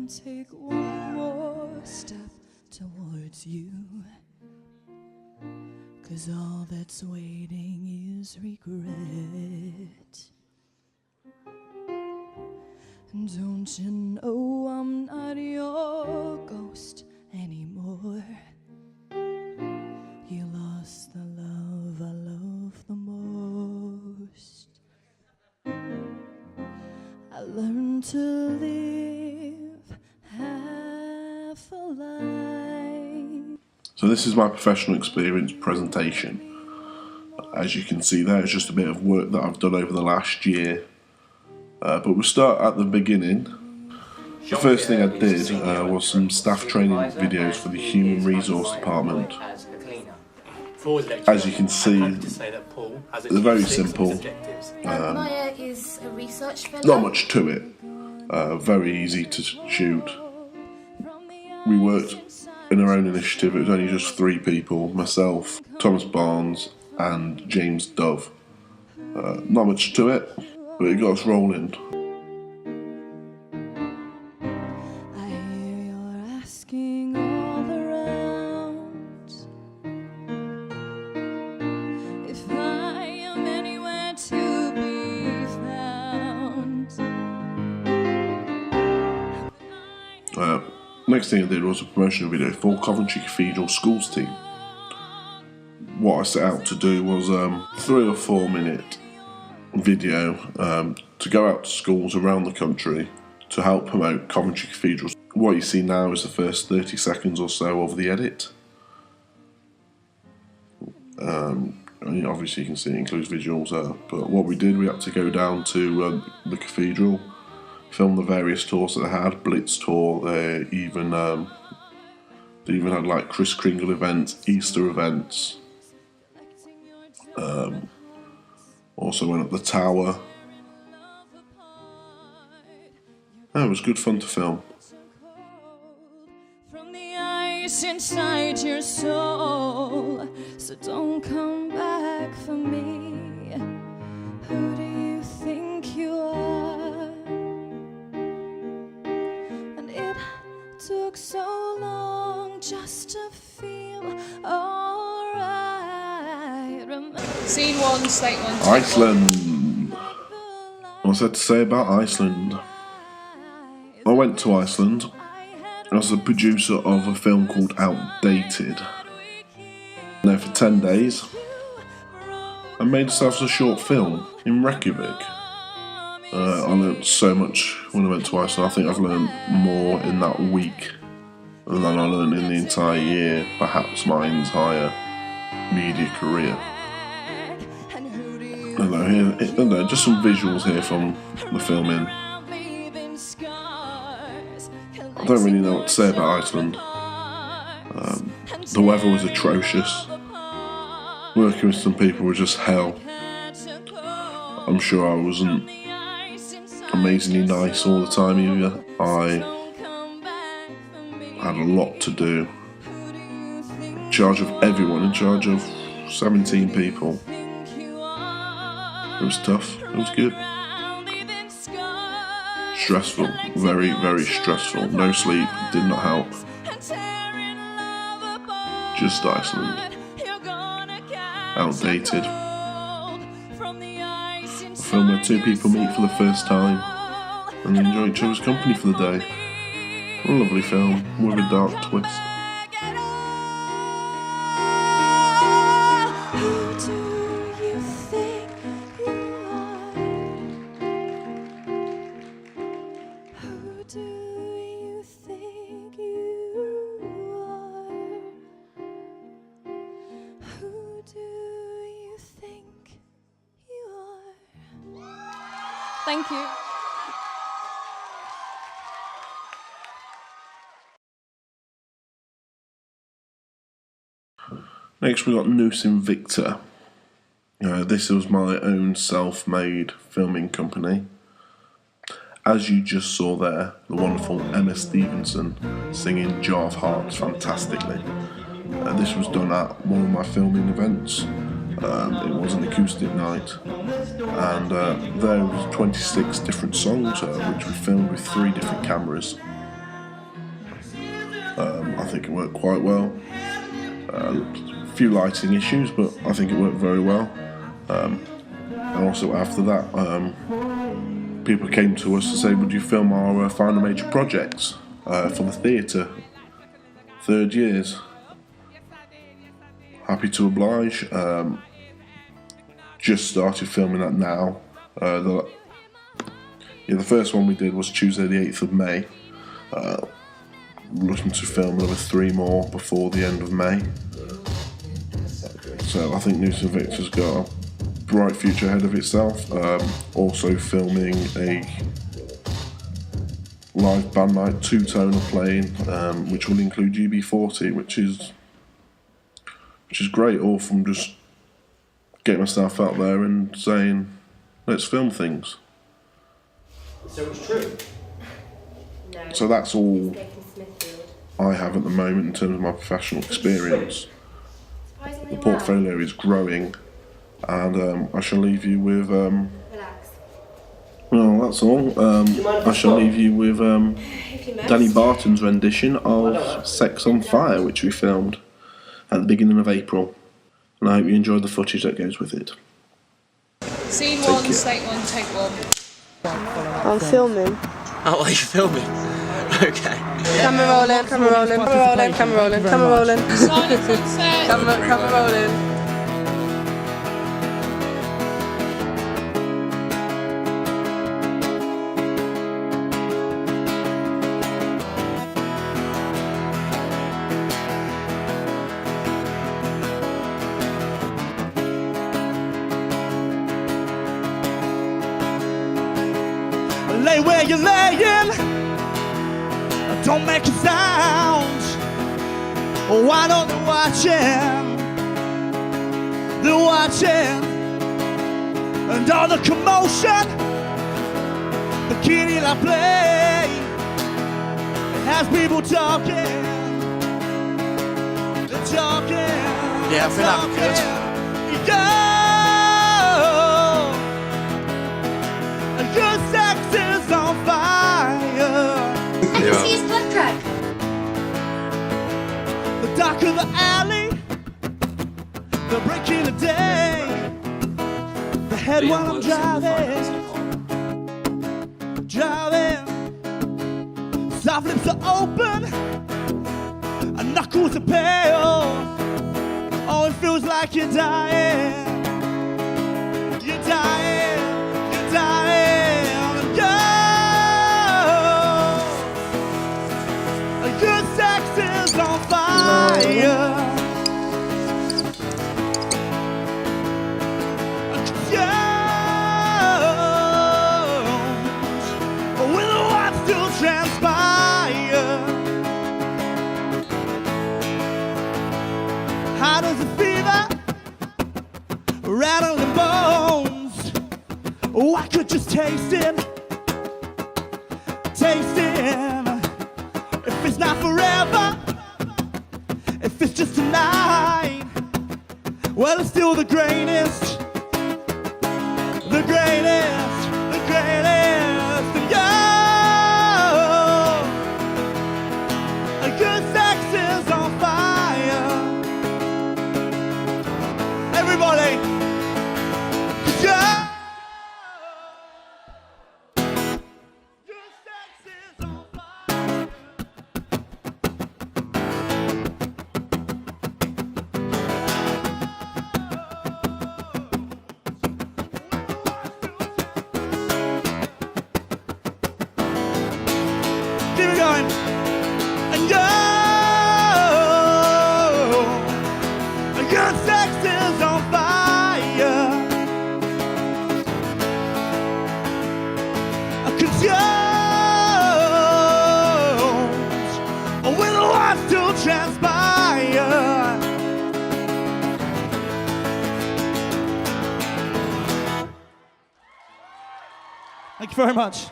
take one more step towards you, 'cause all that's waiting is regret. Don't you know I'm not your ghost anymore? You lost the love I love the most. I learned to live half a life. So this is my professional experience presentation. As you can see there, it's just a bit of work that I've done over the last year. But we'll start at the beginning. The first thing I did was some staff training videos for the Human Resource Department. As you can see, they're very simple. Maya is a research fellow. Not much to it. Very easy to shoot. We worked in our own initiative. It was only just 3 people: myself, Thomas Barnes, and James Dove. Not much to it, but it got us rolling. I hear you're asking all around if I am anywhere to be found. Next thing I did was a promotional video for Coventry Cathedral Schools team. What I set out to do was 3 or 4 minute video to go out to schools around the country to help promote Coventry Cathedral. What you see now is the first 30 seconds or so of the edit. And obviously you can see it includes visuals there, but what we did, we had to go down to the cathedral, film the various tours that they had, Blitz tour, they even had like Kris Kringle events, Easter events. Also went up the tower. It was good fun to film. From the ice inside your soul, so don't come back for me. Who do you think you are? And it took so long just to feel alright. Scene 1, state 1. Iceland. What's there to say about Iceland? I went to Iceland as the producer of a film called Outdated. There for 10 days and made ourselves a short film in Reykjavik. I learnt so much when I went to Iceland. I think I've learnt more in that week than I learnt in the entire year, perhaps my entire media career. And just some visuals here from the filming. I don't really know what to say about Iceland. The weather was atrocious. Working with some people was just hell. I'm sure I wasn't amazingly nice all the time either. I had a lot to do. In charge of everyone, in charge of 17 people. It was tough, it was good. Stressful, very, very stressful. No sleep, did not help. Just Iceland. Outdated. A film where 2 people meet for the first time and enjoy each other's company for the day. A lovely film with a dark twist. Thank you. Next we got Noose Invicta. This was my own self-made filming company. As you just saw there, the wonderful Emma Stevenson singing Jar of Hearts fantastically. This was done at one of my filming events. It was an acoustic night, and there was 26 different songs which we filmed with 3 different cameras. I think it worked quite well. A few lighting issues, but I think it worked very well. And also after that, people came to us to say, would you film our final major projects for the theatre? 3rd years. Happy to oblige. Just started filming that now. The first one we did was Tuesday the 8th of May. Looking to film another 3 more before the end of May. So I think Newton Victor's got a bright future ahead of itself. Also filming a live band night 2-toner playing, which will include UB40, which is great, all from just getting myself out there and saying, let's film things. So it's true? No. So that's all It's Smithfield. I have at the moment in terms of my professional experience. Surprisingly The portfolio is growing, and I shall leave you with, well. Relax. well, that's all. I shall leave you with If you must. Danny Barton's rendition of Sex on Fire, which we filmed at the beginning of April. And I hope you enjoyed the footage that goes with it. Scene Take 1, care. take 1, take 1. I'm filming. Oh, are you filming? Okay. Camera rolling, camera rolling, camera rolling, camera rolling, camera rolling. Silence on set. Camera rolling. Lay where you're laying, don't make a sound. Why don't they watching? They're watching, and all the commotion, the kitty I play, it has people talking. They're talking. Yeah, I feel like we could. Your sex is on fire. I can see his blood track. The darker the alley, the breaking the day. The head while I'm driving. Soft lips are open, and knuckles are pale. Oh, it feels like you're dying. You're dying. You're dying. Your sex is on fire. With what still transpire. How does it fever? Rattling bones. Oh, I could just taste it. Taste it. If it's not forever, if it's just tonight, well, it's still the greatest, the greatest, the greatest. And your sex is on fire. Everybody, 'cause your sex is on fire. Keep it going. And your sex is on fire. 'Cause yours will want to transpire. Thank you very much.